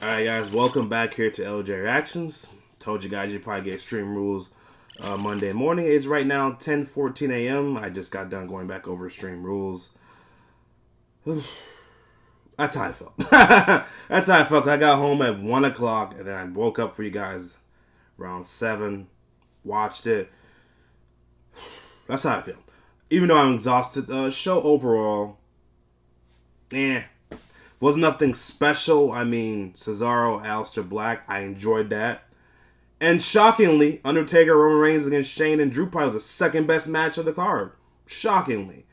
Alright guys, welcome back here to LJ Reactions. Told you guys you'd probably get Extreme Rules Monday morning. It's right now 10:14 a.m. I just got done going back over Extreme Rules. That's how I felt. That's how I felt. I got home at 1 o'clock and then I woke up for you guys around 7. Watched it. That's how I feel. Even though I'm exhausted, show overall, was nothing special. I mean, Cesaro, Aleister Black, I enjoyed that. And shockingly, Undertaker, Roman Reigns against Shane and Drew probably was the second best match of the card. Shockingly.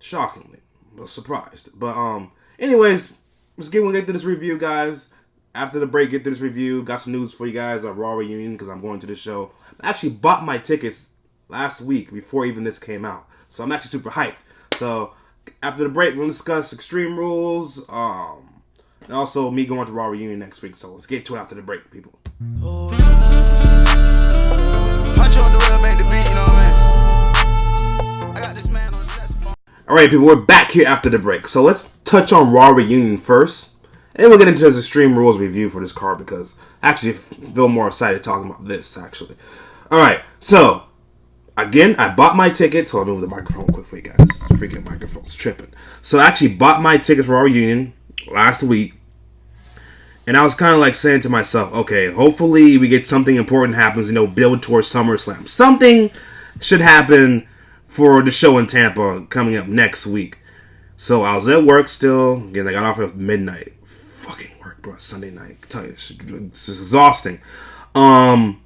Shockingly. I was surprised. But, anyways, let's get to this review, guys. After the break, get to this review. Got some news for you guys on Raw Reunion because I'm going to the show. I actually bought my tickets last week before even this came out. So I'm actually super hyped. So after the break, we're going to discuss Extreme Rules, and also me going to Raw Reunion next week. So let's get to it after the break, people. Alright, people, we're back here after the break. So let's touch on Raw Reunion first. And we'll get into this Extreme Rules review for this card because I actually feel more excited talking about this, actually. Alright, so again, I bought my tickets. Hold on, move the microphone quick for you guys. Freaking microphone's tripping. So I actually bought my tickets for our reunion last week. And I was kind of like saying to myself, okay, hopefully we get something important happens, build towards SummerSlam. Something should happen for the show in Tampa coming up next week. So I was at work still. Again, I got off at midnight. Fucking work, bro. Sunday night. I tell you, it's exhausting. And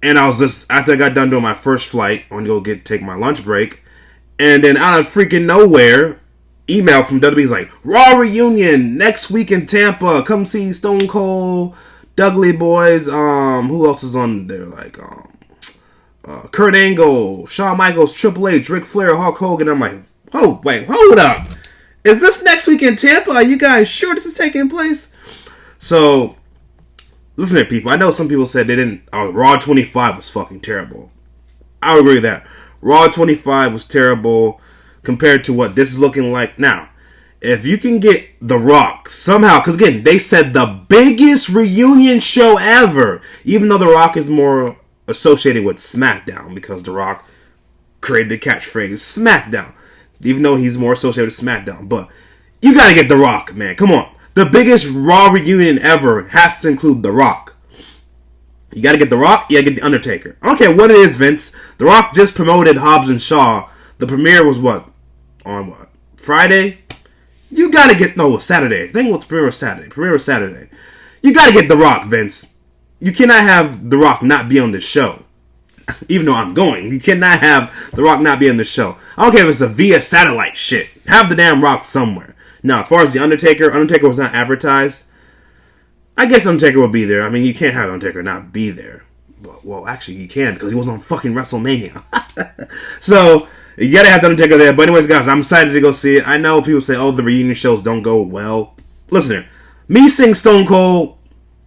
I was just, after I got done doing my first flight, I went to go take my lunch break. And then out of freaking nowhere, email from WWE is like, Raw Reunion next week in Tampa. Come see Stone Cold, Dudley Boys. Who else is on there? Like, Kurt Angle, Shawn Michaels, Triple H, Ric Flair, Hulk Hogan. I'm like, oh, wait, hold up. Is this next week in Tampa? Are you guys sure this is taking place? So, listen here, people. I know some people said they didn't. Raw 25 was fucking terrible. I would agree with that. Raw 25 was terrible compared to what this is looking like now. If you can get The Rock somehow, because again, they said the biggest reunion show ever, even though The Rock is more associated with SmackDown because The Rock created the catchphrase SmackDown, even though he's more associated with SmackDown. But you gotta get The Rock, man. Come on. The biggest Raw reunion ever has to include The Rock. You gotta get The Rock, you gotta get The Undertaker. I don't care what it is, Vince. The Rock just promoted Hobbs and Shaw. The premiere was on Friday? You gotta get, no, it was Saturday. I think it was premiere was Saturday. Premiere was Saturday. You gotta get The Rock, Vince. You cannot have The Rock not be on this show. Even though I'm going. You cannot have The Rock not be on the show. I don't care if it's a via satellite shit. Have the damn Rock somewhere. Now, as far as The Undertaker was not advertised. I guess Undertaker will be there. I mean, you can't have Undertaker not be there. Well, actually, you can because he was on fucking WrestleMania. So, you gotta have the Undertaker there. But anyways, guys, I'm excited to go see it. I know people say, oh, the reunion shows don't go well. Listen here. Me seeing Stone Cold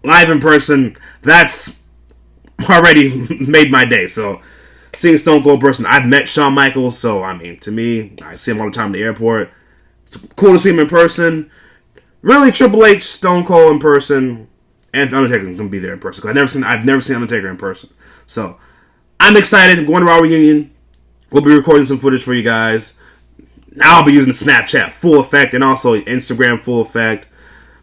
live in person, that's already made my day. So, seeing Stone Cold in person, I've met Shawn Michaels. So, I mean, to me, I see him all the time in the airport. It's cool to see him in person. Really, Triple H, Stone Cold in person, and Undertaker can be there in person. Because I've never seen Undertaker in person. So, I'm excited. I'm going to Raw Reunion. We'll be recording some footage for you guys. Now I'll be using Snapchat full effect and also Instagram full effect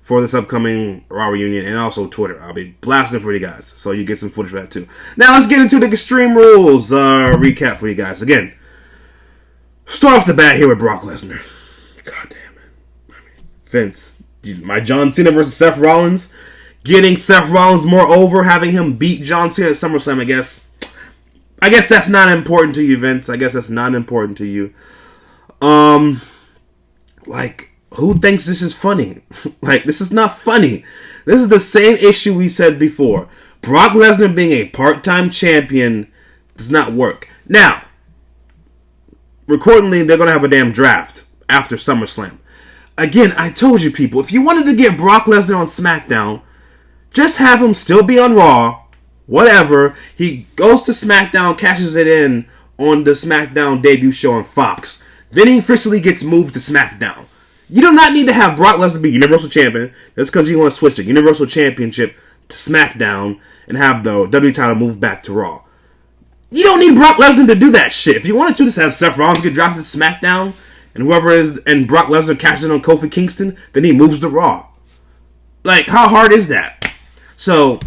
for this upcoming Raw Reunion and also Twitter. I'll be blasting for you guys. So you get some footage for that too. Now let's get into the Extreme Rules recap for you guys. Again, start off the bat here with Brock Lesnar. God damn it. I mean, Vince. My John Cena versus Seth Rollins. Getting Seth Rollins more over. Having him beat John Cena at SummerSlam, I guess. I guess that's not important to you, Vince. I guess that's not important to you. Like, who thinks this is funny? Like, this is not funny. This is the same issue we said before. Brock Lesnar being a part-time champion does not work. Now, accordingly, they're going to have a damn draft after SummerSlam. Again, I told you people, if you wanted to get Brock Lesnar on SmackDown, just have him still be on Raw, whatever. He goes to SmackDown, cashes it in on the SmackDown debut show on Fox. Then he officially gets moved to SmackDown. You do not need to have Brock Lesnar be Universal Champion just because you want to switch the Universal Championship to SmackDown and have the WWE title move back to Raw. You don't need Brock Lesnar to do that shit. If you wanted to just have Seth Rollins get drafted to SmackDown and whoever is and Brock Lesnar catches it on Kofi Kingston, then he moves to Raw. Like, how hard is that? So,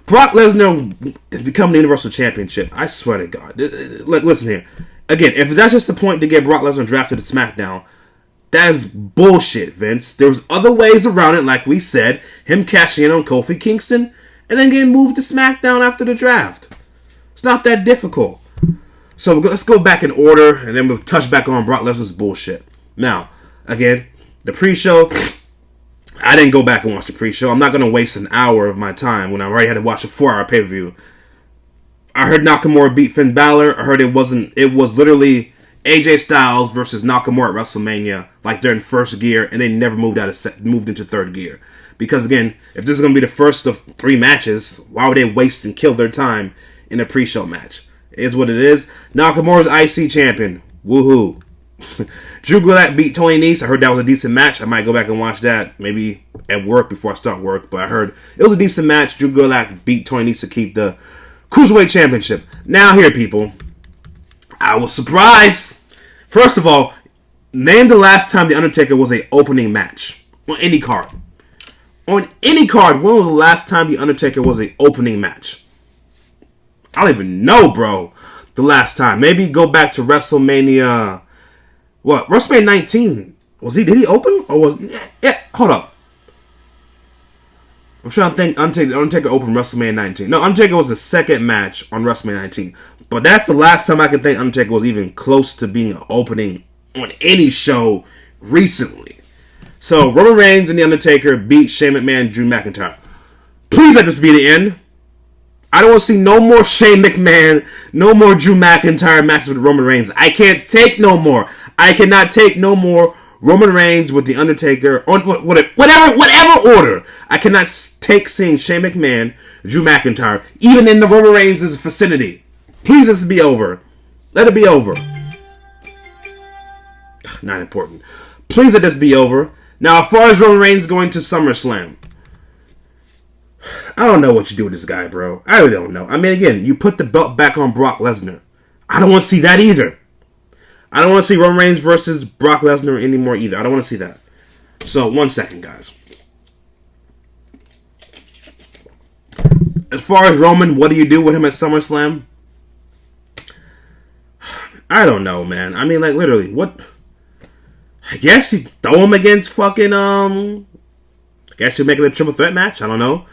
Brock Lesnar is becoming the Universal Championship. I swear to God. Look, listen here. Again, if that's just the point to get Brock Lesnar drafted to SmackDown, that is bullshit, Vince. There's other ways around it, like we said. Him cashing in on Kofi Kingston and then getting moved to SmackDown after the draft. It's not that difficult. So let's go back in order, and then we'll touch back on Brock Lesnar's bullshit. Now, again, the pre-show, I didn't go back and watch the pre-show. I'm not going to waste an hour of my time when I already had to watch a 4-hour pay-per-view. I heard Nakamura beat Finn Balor. I heard it was literally AJ Styles versus Nakamura at WrestleMania, like they're in first gear, and they never moved into third gear. Because again, if this is going to be the first of 3 matches, why would they waste and kill their time in a pre-show match? It is what it is. Nakamura's IC champion. Woohoo. Drew Gulak beat Tony Nese. I heard that was a decent match. I might go back and watch that maybe at work before I start work. But I heard it was a decent match. Drew Gulak beat Tony Nese to keep the Cruiserweight Championship. Now here, people. I was surprised. First of all, name the last time The Undertaker was an opening match. On any card. On any card, when was the last time The Undertaker was an opening match? I don't even know, bro. The last time. Maybe go back to WrestleMania. What? WrestleMania 19. Did he open? Or was... Yeah, hold up. I'm trying to think. Undertaker opened WrestleMania 19. No, Undertaker was the second match on WrestleMania 19. But that's the last time I can think Undertaker was even close to being an opening on any show recently. So, Roman Reigns and The Undertaker beat Shane McMahon and Drew McIntyre. Please let this be the end. I don't want to see no more Shane McMahon, no more Drew McIntyre matches with Roman Reigns. I can't take no more. I cannot take no more Roman Reigns with The Undertaker, or whatever order. I cannot take seeing Shane McMahon, Drew McIntyre, even in the Roman Reigns' vicinity. Please let it be over. Let it be over. Not important. Please let this be over. Now, as far as Roman Reigns going to SummerSlam, I don't know what you do with this guy, bro. I really don't know. I mean, again, you put the belt back on Brock Lesnar. I don't want to see that either. I don't want to see Roman Reigns versus Brock Lesnar anymore either. I don't want to see that. So, 1 second, guys. As far as Roman, what do you do with him at SummerSlam? I don't know, man. I mean, like, literally, what... I guess you throw him against fucking, I guess you make it a triple threat match. I don't know.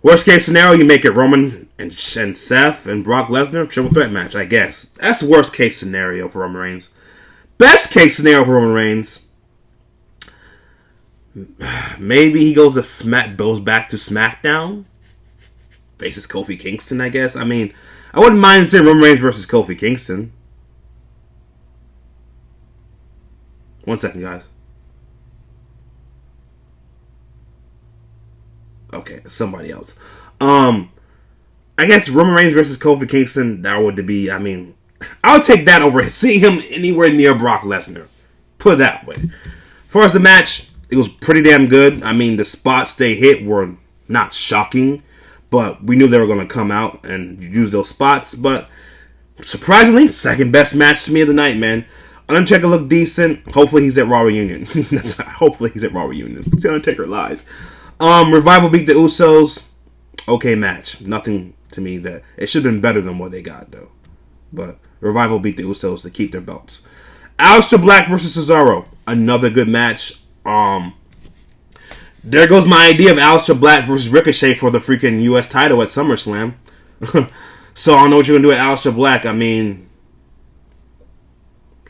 Worst case scenario, you make it Roman and Seth and Brock Lesnar triple threat match. I guess that's the worst case scenario for Roman Reigns. Best case scenario for Roman Reigns, maybe he goes back to SmackDown, faces Kofi Kingston. I guess. I mean, I wouldn't mind seeing Roman Reigns versus Kofi Kingston. 1 second, guys. Okay, somebody else. I guess Roman Reigns versus Kofi Kingston, that would be, I mean, I would take that over seeing him anywhere near Brock Lesnar. Put it that way. As far as the match, it was pretty damn good. I mean, the spots they hit were not shocking, but we knew they were going to come out and use those spots. But surprisingly, second best match to me of the night, man. Undertaker looked decent. Hopefully he's at Raw Reunion. Hopefully he's at Raw Reunion. See Undertaker live. Revival beat the Usos. Okay match. Nothing to me that... It should have been better than what they got, though. But Revival beat the Usos to keep their belts. Aleister Black versus Cesaro. Another good match. There goes my idea of Aleister Black versus Ricochet for the freaking US title at SummerSlam. So I don't know what you're going to do with Aleister Black. I mean...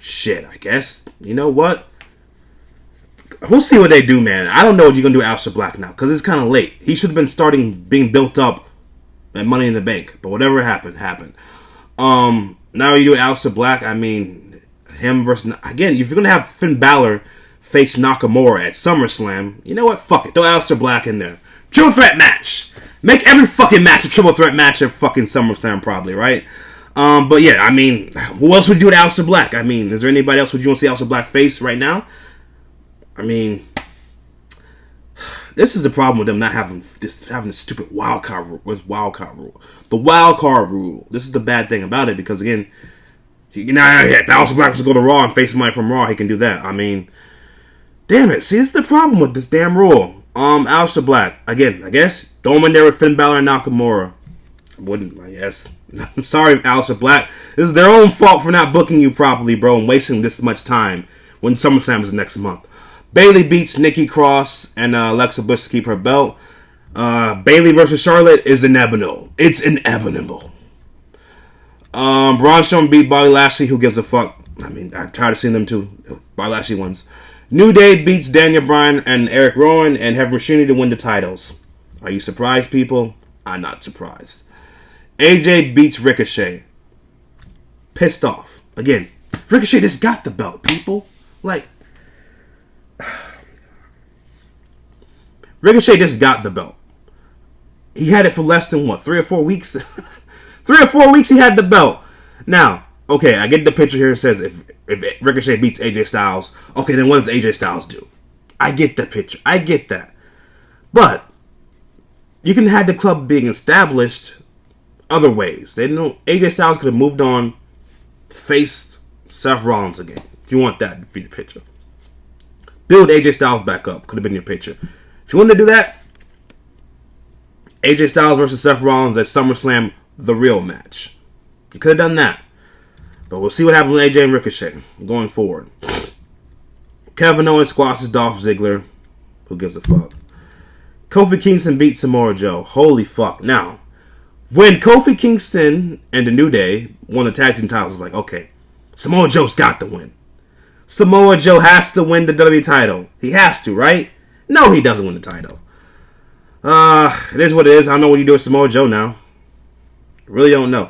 Shit, I guess. You know what? We'll see what they do, man. I don't know what you're going to do with Aleister Black now, because it's kind of late. He should have been being built up at Money in the Bank. But whatever happened, happened. Now you do Aleister Black, I mean, him versus... Again, if you're going to have Finn Balor face Nakamura at SummerSlam, you know what? Fuck it. Throw Aleister Black in there. Triple threat match. Make every fucking match a triple threat match at fucking SummerSlam, probably, right? But yeah, I mean, who else would you do with Aleister Black? I mean, is there anybody else would you want to see Aleister Black face right now? I mean, this is the problem with them not having the stupid wild card rule. The wild card rule. This is the bad thing about it because again, if Aleister Black was to go to Raw and face somebody from Raw, he can do that. I mean, damn it. See, this is the problem with this damn rule. Aleister Black again. I guess throw him in there with Finn Balor and Nakamura. I guess. I'm sorry, Aleister Black. This is their own fault for not booking you properly, bro, and wasting this much time when SummerSlam is next month. Bayley beats Nikki Cross and Alexa Bliss to keep her belt. Bayley versus Charlotte is inevitable. It's inevitable. Braun Strowman beat Bobby Lashley. Who gives a fuck? I mean, I'm tired of seeing them too. Bobby Lashley wins. New Day beats Daniel Bryan and Eric Rowan and Heavy Machinery to win the titles. Are you surprised, people? I'm not surprised. AJ beats Ricochet. Pissed off. Again, Ricochet just got the belt, people. Like, Ricochet just got the belt. He had it for less than, 3 or 4 weeks? 3 or 4 weeks he had the belt. Now, okay, I get the picture here. It says if Ricochet beats AJ Styles, okay, then what does AJ Styles do? I get the picture. I get that. But you can have the club being established other ways. They know AJ Styles could have moved on, faced Seth Rollins again. If you want that to be the picture. Build AJ Styles back up. Could have been your picture. If you want to do that, AJ Styles versus Seth Rollins at SummerSlam, the real match. You could have done that. But we'll see what happens with AJ and Ricochet going forward. Kevin Owens squashes Dolph Ziggler. Who gives a fuck? Kofi Kingston beats Samoa Joe. Holy fuck. Now, when Kofi Kingston and the New Day won the tag team titles, it's like, okay, Samoa Joe's got to win. Samoa Joe has to win the WWE title. He has to, right? No, he doesn't win the title. It is what it is. I don't know what you do with Samoa Joe now. Really don't know.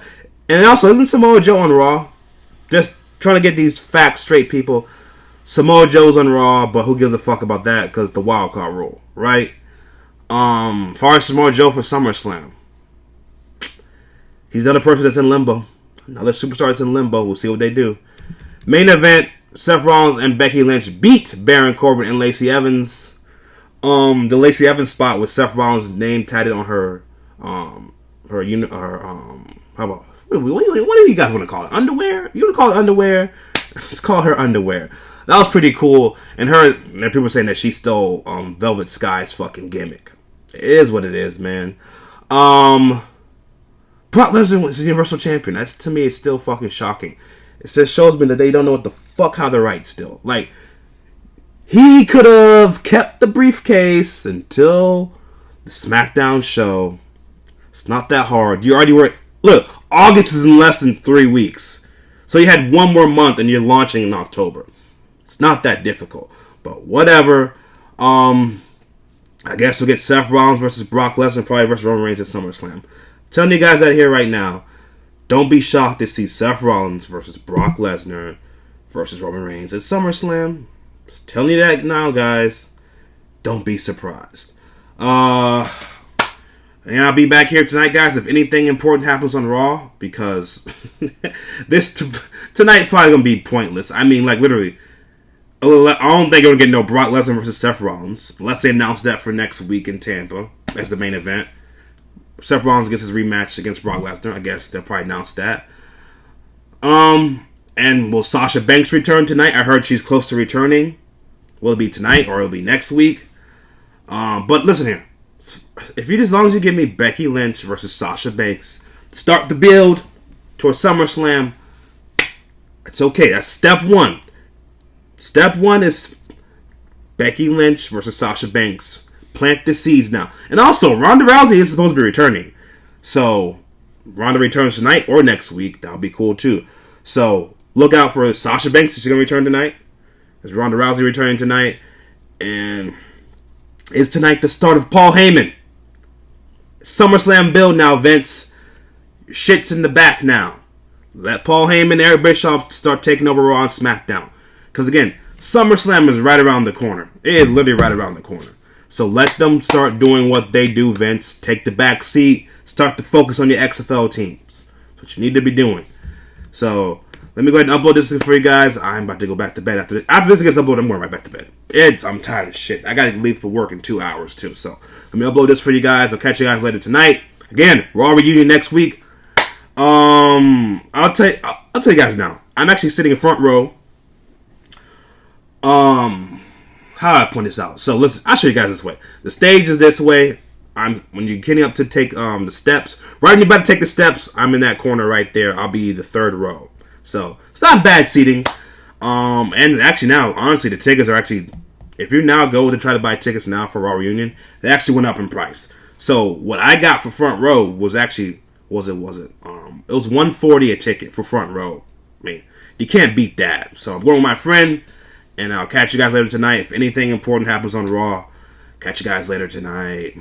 And also, isn't Samoa Joe on Raw? Just trying to get these facts straight, people. Samoa Joe's on Raw, but who gives a fuck about that? Because the wild card rule, right? As far as Samoa Joe for SummerSlam, he's another person that's in limbo. Another superstar that's in limbo. We'll see what they do. Main event, Seth Rollins and Becky Lynch beat Baron Corbin and Lacey Evans. The Lacey Evans spot with Seth Rollins' name tatted on her, how about, what do you guys want to call it? Underwear? You want to call it underwear? Let's call her underwear. That was pretty cool. And people are saying that she stole Velvet Sky's fucking gimmick. It is what it is, man. Brock Lesnar was the Universal Champion. That's, to me, it's still fucking shocking. It shows me that they don't know what the fuck how to write still. Like, he could have kept the briefcase until the SmackDown show. It's not that hard. You already were. Look, August is in less than 3 weeks. So you had 1 more month and you're launching in October. It's not that difficult. But whatever. I guess we'll get Seth Rollins versus Brock Lesnar, probably versus Roman Reigns at SummerSlam. Telling you guys out here right now, don't be shocked to see Seth Rollins versus Brock Lesnar versus Roman Reigns at SummerSlam. Just telling you that now, guys. Don't be surprised. And I'll be back here tonight, guys, if anything important happens on Raw, because tonight probably going to be pointless. I mean, like, literally, I don't think we're going to get no Brock Lesnar versus Seth Rollins, unless they announce that for next week in Tampa as the main event. Seth Rollins gets his rematch against Brock Lesnar. I guess they'll probably announce that. And will Sasha Banks return tonight? I heard she's close to returning. Will it be tonight or it'll be next week? But listen here. As long as you give me Becky Lynch versus Sasha Banks, start the build towards SummerSlam, it's okay. That's step 1. Step 1 is Becky Lynch versus Sasha Banks. Plant the seeds now. And also, Ronda Rousey is supposed to be returning. So, Ronda returns tonight or next week. That'll be cool too. So, look out for Sasha Banks. Is she going to return tonight? Is Ronda Rousey returning tonight? And is tonight the start of Paul Heyman? SummerSlam build now, Vince. Shit's in the back now. Let Paul Heyman and Eric Bischoff start taking over Raw and SmackDown. Because again, SummerSlam is right around the corner. It is literally right around the corner. So let them start doing what they do, Vince. Take the back seat. Start to focus on your XFL teams. That's what you need to be doing. So let me go ahead and upload this for you guys. I'm about to go back to bed after this. After this gets uploaded, I'm going right back to bed. I'm tired of shit. I got to leave for work in 2 hours too. So let me upload this for you guys. I'll catch you guys later tonight. Again, Raw reunion next week. I'll tell you guys now. I'm actually sitting in front row. How do I point this out? So I'll show you guys this way. The stage is this way. When you're getting up to take the steps, right when you're about to take the steps, I'm in that corner right there. I'll be the third row. So it's not bad seating. And actually now, honestly, the tickets are actually, if you now go to try to buy tickets now for Raw Reunion, they actually went up in price. So what I got for front row was actually it was $140 a ticket for front row. I mean, you can't beat that. So I'm going with my friend, and I'll catch you guys later tonight. If anything important happens on Raw, catch you guys later tonight.